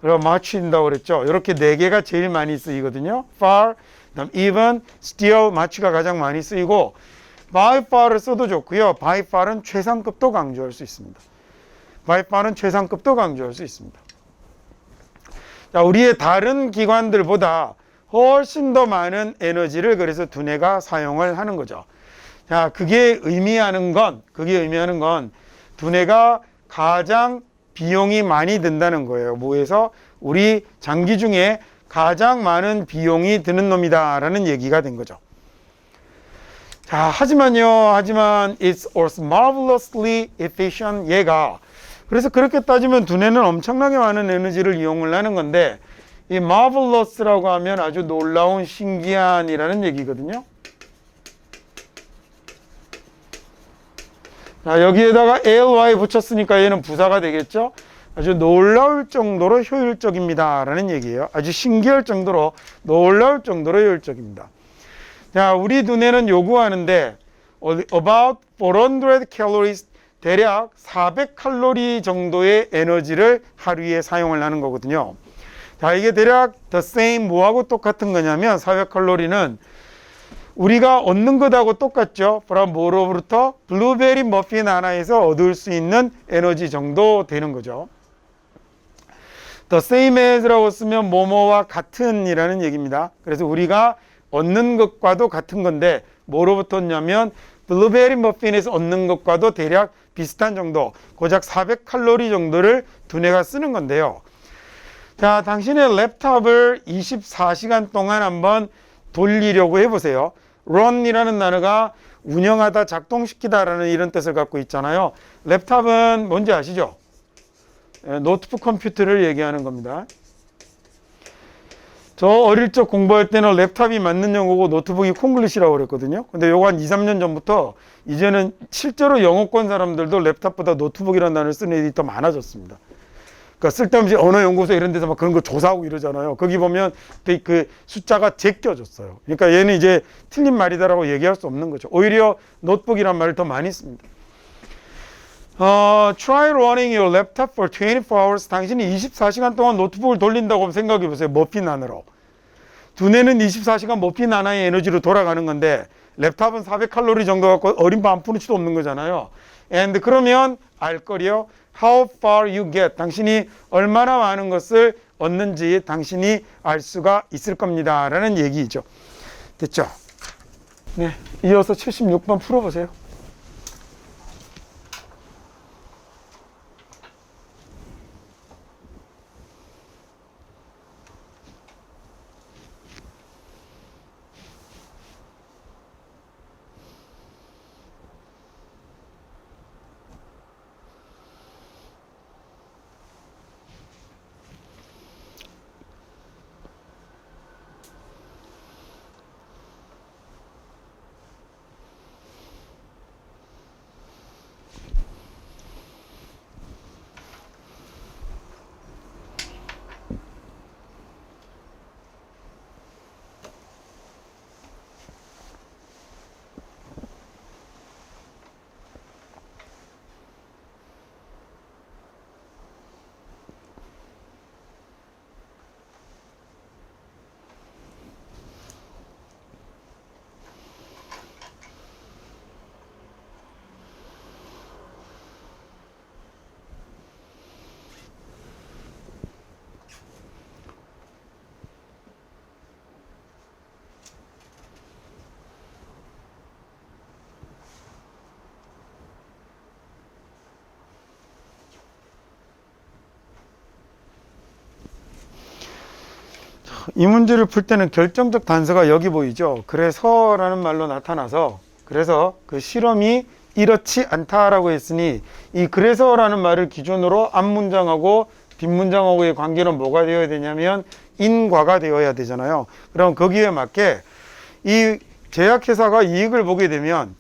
그리고 맞춘다고 그랬죠. 이렇게 네 개가 제일 많이 쓰이거든요. far, 그다음 even, still, much가 가장 많이 쓰이고 by far를 써도 좋고요. by far은 최상급도 강조할 수 있습니다. by far은 최상급도 강조할 수 있습니다. 자, 우리의 다른 기관들보다 훨씬 더 많은 에너지를 그래서 두뇌가 사용을 하는 거죠. 자, 그게 의미하는 건 두뇌가 가장 비용이 많이 든다는 거예요. 뭐에서? 우리 장기 중에 가장 많은 비용이 드는 놈이다 라는 얘기가 된 거죠. 자, 하지만 it's also marvelously efficient. 얘가 그래서 그렇게 따지면 두뇌는 엄청나게 많은 에너지를 이용을 하는 건데 이 marvelous라고 하면 아주 놀라운, 신기한이라는 얘기거든요. 자, 여기에다가 ly 붙였으니까 얘는 부사가 되겠죠. 아주 놀라울 정도로 효율적입니다 라는 얘기예요. 아주 신기할 정도로, 놀라울 정도로 효율적입니다. 자, 우리 두뇌는 요구하는데 about 400 calories, 대략 400칼로리 정도의 에너지를 하루에 사용을 하는 거거든요. 자, 이게 대략 the same, 뭐하고 똑같은 거냐면 400칼로리는 우리가 얻는 것하고 똑같죠. from 뭐로부터? 블루베리 머핀 하나에서 얻을 수 있는 에너지 정도 되는 거죠. the same as라고 쓰면 뭐뭐와 같은 이라는 얘기입니다. 그래서 우리가 얻는 것과도 같은 건데 뭐로부터냐면 블루베리 머핀에서 얻는 것과도 대략 비슷한 정도, 고작 400칼로리 정도를 두뇌가 쓰는 건데요. 자, 당신의 랩탑을 24시간 동안 한번 돌리려고 해보세요. run이라는 단어가 운영하다, 작동시키다 라는 이런 뜻을 갖고 있잖아요. 랩탑은 뭔지 아시죠? 노트북 컴퓨터를 얘기하는 겁니다. 저 어릴 적 공부할 때는 랩탑이 맞는 용어고 노트북이 콩글리시라고 그랬거든요. 근데 요거 한 2, 3년 전부터 이제는 실제로 영어권 사람들도 랩탑보다 노트북이라는 단어를 쓰는 애들이 더 많아졌습니다. 그러니까 쓸데없이 언어연구소 이런 데서 막 그런 거 조사하고 이러잖아요. 거기 보면 그 숫자가 제껴졌어요. 그러니까 얘는 이제 틀린 말이다라고 얘기할 수 없는 거죠. 오히려 노트북이란 말을 더 많이 씁니다. Try running your laptop for 24 hours. 당신이 24시간 동안 노트북을 돌린다고 생각해 보세요. 머핀 하나로. 두뇌는 24시간 머핀 하나의 에너지로 돌아가는 건데 랩탑은 400칼로리 정도 갖고 어린 반 푸는치도 없는 거잖아요. And 그러면 알 거리요. How far you get. 당신이 얼마나 많은 것을 얻는지 당신이 알 수가 있을 겁니다. 라는 얘기죠. 됐죠? 네. 이어서 76번 풀어보세요. 이 문제를 풀 때는 결정적 단서가 여기 보이죠. 그래서라는 말로 나타나서 그래서 그 실험이 이렇지 않다라고 했으니 이 그래서라는 말을 기준으로 앞문장하고 뒷문장하고의 관계는 뭐가 되어야 되냐면 인과가 되어야 되잖아요. 그럼 거기에 맞게 이 제약회사가 이익을 보게 되면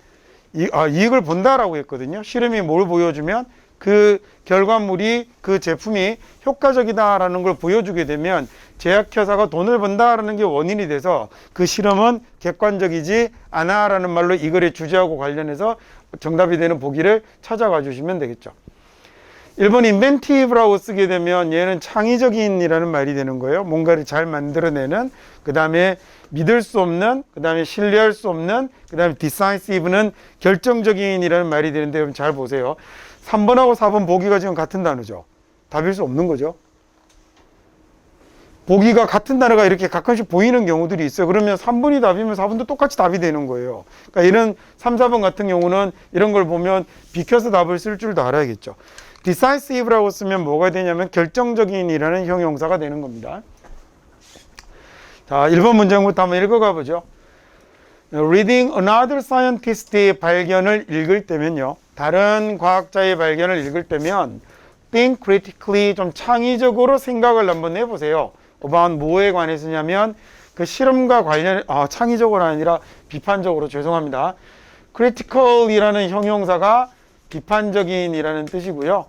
이익을 본다라고 했거든요. 실험이 뭘 보여주면 그 결과물이 그 제품이 효과적이다라는 걸 보여주게 되면 제약회사가 돈을 번다라는 게 원인이 돼서 그 실험은 객관적이지 않아라는 말로 이 글의 주제하고 관련해서 정답이 되는 보기를 찾아가 주시면 되겠죠. 1번 inventive라고 쓰게 되면 얘는 창의적인이라는 말이 되는 거예요. 뭔가를 잘 만들어내는, 그 다음에 믿을 수 없는, 그 다음에 신뢰할 수 없는, 그 다음에 decisive는 결정적인이라는 말이 되는데 여러분 잘 보세요. 3번하고 4번 보기가 지금 같은 단어죠. 답일 수 없는 거죠. 보기가 같은 단어가 이렇게 가끔씩 보이는 경우들이 있어요. 그러면 3번이 답이면 4번도 똑같이 답이 되는 거예요. 그러니까 이런 3, 4번 같은 경우는 이런 걸 보면 비켜서 답을 쓸 줄도 알아야겠죠. decisive라고 쓰면 뭐가 되냐면 결정적인이라는 형용사가 되는 겁니다. 자, 1번 문장부터 한번 읽어가 보죠. Reading another scientist의 발견을 읽을 때면요. 다른 과학자의 발견을 읽을 때면 think critically, 좀 창의적으로 생각을 한번 해보세요. about 뭐에 관해서냐면 그 실험과 관련, 창의적으로 아니라 비판적으로, 죄송합니다. critical이라는 형용사가 비판적인이라는 뜻이고요.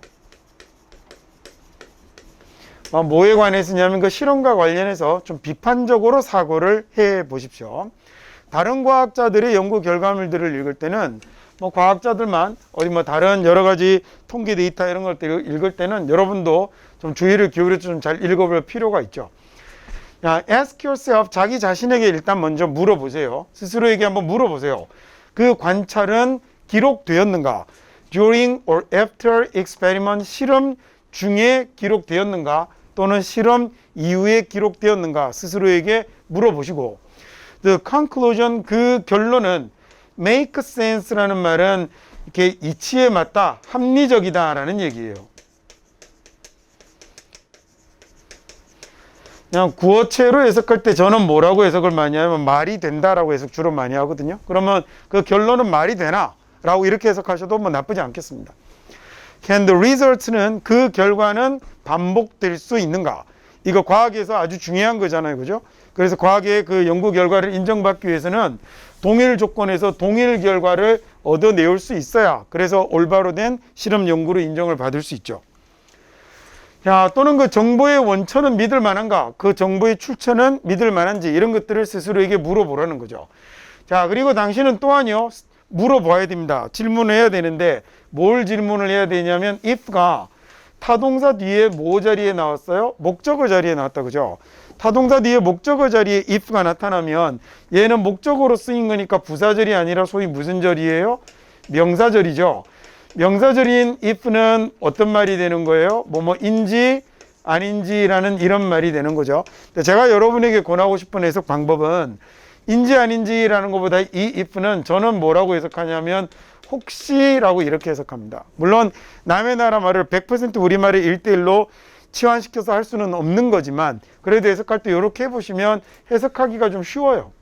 뭐에 관해서냐면 그 실험과 관련해서 좀 비판적으로 사고를 해 보십시오. 다른 과학자들의 연구 결과물들을 읽을 때는 과학자들만 다른 여러 가지 통계 데이터 이런 것들을 읽을 때는 여러분도 좀 주의를 기울여서 좀 잘 읽어볼 필요가 있죠. Ask yourself, 자기 자신에게 일단 먼저 물어보세요. 스스로에게 한번 물어보세요. 그 관찰은 기록되었는가? During or after experiment, 실험 중에 기록되었는가? 또는 실험 이후에 기록되었는가? 스스로에게 물어보시고, The conclusion, 그 결론은 make sense라는 말은 이렇게 이치에 맞다, 합리적이다라는 얘기예요. 그냥 구어체로 해석할 때 저는 뭐라고 해석을 많이 하냐면 말이 된다라고 해석 주로 많이 하거든요. 그러면 그 결론은 말이 되나? 라고 이렇게 해석하셔도 나쁘지 않겠습니다. Can the results는 그 결과는 반복될 수 있는가? 이거 과학에서 아주 중요한 거잖아요. 그죠? 그래서 과학의 그 연구 결과를 인정받기 위해서는 동일 조건에서 동일 결과를 얻어내올 수 있어야 그래서 올바로 된 실험 연구로 인정을 받을 수 있죠. 또는 그 정보의 원천은 믿을 만한가? 그 정보의 출처는 믿을 만한지 이런 것들을 스스로에게 물어보라는 거죠. 자, 그리고 당신은 또한요. 물어봐야 됩니다. 질문을 해야 되는데 뭘 질문을 해야 되냐면 if가 타동사 뒤에 뭐 자리에 나왔어요? 목적어 자리에 나왔다. 그죠? 타동사 뒤에 목적어 자리에 if가 나타나면 얘는 목적어로 쓰인 거니까 부사절이 아니라 소위 무슨 절이에요? 명사절이죠. 명사절인 if는 어떤 말이 되는 거예요? 뭐뭐인지 아닌지라는 이런 말이 되는 거죠. 제가 여러분에게 권하고 싶은 해석 방법은 인지 아닌지라는 것보다 이 if는 저는 뭐라고 해석하냐면 혹시라고 이렇게 해석합니다. 물론 남의 나라 말을 100% 우리말의 1:1로 치환시켜서 할 수는 없는 거지만 그래도 해석할 때 이렇게 해보시면 해석하기가 좀 쉬워요.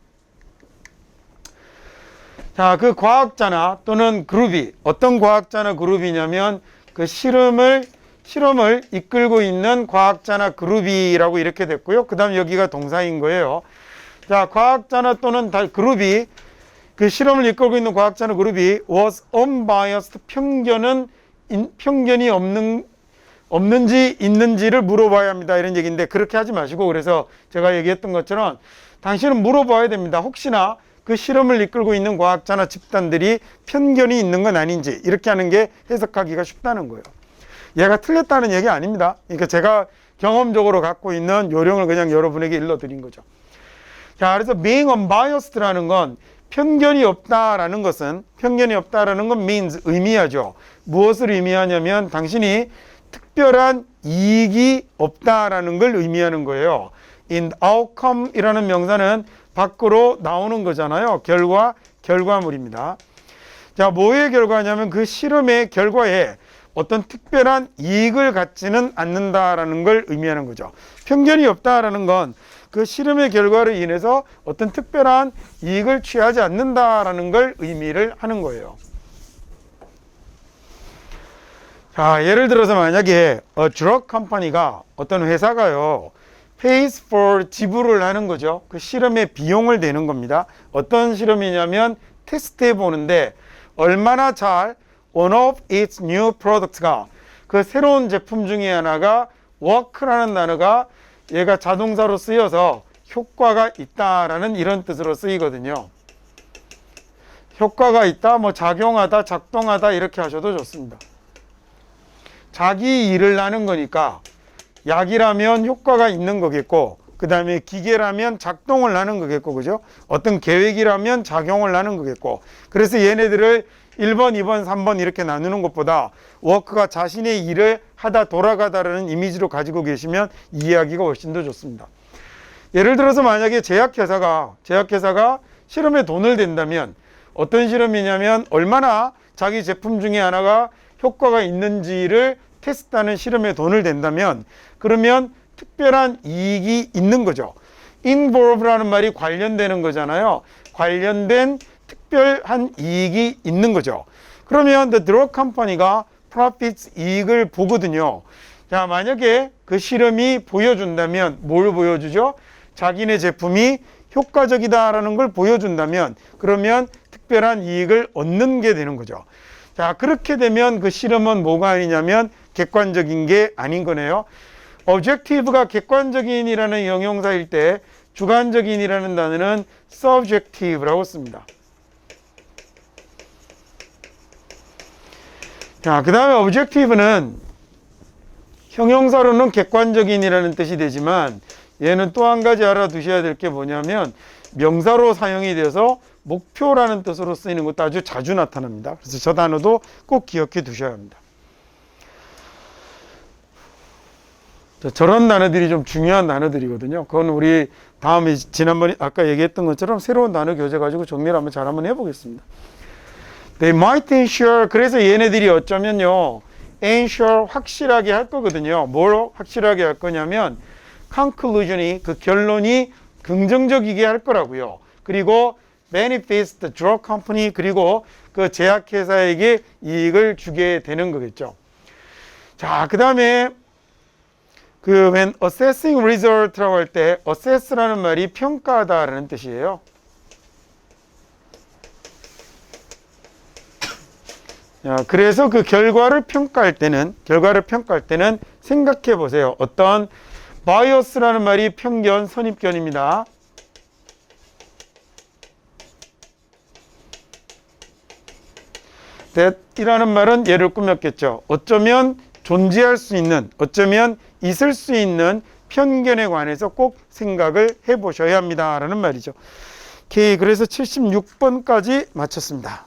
자, 그 과학자나 또는 그룹이 어떤 과학자나 그룹이냐면 그 실험을 이끌고 있는 과학자나 그룹이라고 이렇게 됐고요. 그 다음 여기가 동사인 거예요. 자, 과학자나 또는 그룹이 그 실험을 이끌고 있는 과학자나 그룹이 was unbiased, 편견이 없는지 있는지를 물어봐야 합니다. 이런 얘기인데 그렇게 하지 마시고 그래서 제가 얘기했던 것처럼 당신은 물어봐야 됩니다. 혹시나 그 실험을 이끌고 있는 과학자나 집단들이 편견이 있는 건 아닌지 이렇게 하는 게 해석하기가 쉽다는 거예요. 얘가 틀렸다는 얘기 아닙니다. 그러니까 제가 경험적으로 갖고 있는 요령을 그냥 여러분에게 일러드린 거죠. 자, 그래서 being unbiased라는 건 편견이 없다라는 건 means 의미하죠. 무엇을 의미하냐면 당신이 특별한 이익이 없다라는 걸 의미하는 거예요. in outcome이라는 명사는 밖으로 나오는 거잖아요. 결과물입니다. 자, 뭐의 결과냐면 그 실험의 결과에 어떤 특별한 이익을 갖지는 않는다라는 걸 의미하는 거죠. 편견이 없다라는 건 그 실험의 결과로 인해서 어떤 특별한 이익을 취하지 않는다라는 걸 의미를 하는 거예요. 자, 예를 들어서 만약에 drug company가 어떤 회사가요. pays for 지불을 하는 거죠. 그 실험의 비용을 내는 겁니다. 어떤 실험이냐면 테스트해 보는데 얼마나 잘 one of its new products가 그 새로운 제품 중에 하나가 work라는 단어가 얘가 자동사로 쓰여서 효과가 있다라는 이런 뜻으로 쓰이거든요. 효과가 있다, 작용하다, 작동하다 이렇게 하셔도 좋습니다. 자기 일을 하는 거니까 약이라면 효과가 있는 거겠고, 그 다음에 기계라면 작동을 하는 거겠고, 그죠? 어떤 계획이라면 작용을 하는 거겠고. 그래서 얘네들을 1번, 2번, 3번 이렇게 나누는 것보다 워크가 자신의 일을 하다 돌아가다라는 이미지로 가지고 계시면 이해하기가 훨씬 더 좋습니다. 예를 들어서 만약에 제약회사가 실험에 돈을 댄다면 어떤 실험이냐면 얼마나 자기 제품 중에 하나가 효과가 있는지를 테스트하는 실험에 돈을 댄다면 그러면 특별한 이익이 있는 거죠. involve라는 말이 관련되는 거잖아요. 관련된 특별한 이익이 있는 거죠. 그러면 the drug company가 profits 이익을 보거든요. 자, 만약에 그 실험이 보여준다면 뭘 보여주죠? 자기네 제품이 효과적이다라는 걸 보여준다면 그러면 특별한 이익을 얻는 게 되는 거죠. 자, 그렇게 되면 그 실험은 뭐가 아니냐면 객관적인 게 아닌 거네요. objective가 객관적인이라는 형용사일 때 주관적인이라는 단어는 subjective라고 씁니다. 자, 그 다음에 objective는 형용사로는 객관적인이라는 뜻이 되지만 얘는 또 한 가지 알아두셔야 될 게 뭐냐면 명사로 사용이 돼서 목표라는 뜻으로 쓰이는 것도 아주 자주 나타납니다. 그래서 저 단어도 꼭 기억해 두셔야 합니다. 저런 단어들이 좀 중요한 단어들이거든요. 그건 우리 다음에 지난번에 아까 얘기했던 것처럼 새로운 단어 교재 가지고 정리를 한번 잘 한번 해보겠습니다. They might ensure, 그래서 얘네들이 어쩌면요 ensure 확실하게 할 거거든요. 뭘 확실하게 할 거냐면 conclusion이 그 결론이 긍정적이게 할 거라고요. 그리고 benefits the drug company, 그리고 그 제약회사에게 이익을 주게 되는 거겠죠. 자, 그 다음에 그 when assessing result라고 할 때 assess라는 말이 평가하다라는 뜻이에요. 자, 그래서 그 결과를 평가할 때는 생각해 보세요. 어떤 bias라는 말이 편견, 선입견입니다. that이라는 말은 얘를 꾸몄겠죠. 어쩌면 존재할 수 있는, 어쩌면 있을 수 있는 편견에 관해서 꼭 생각을 해보셔야 합니다 라는 말이죠. 오케이, 그래서 76번까지 마쳤습니다.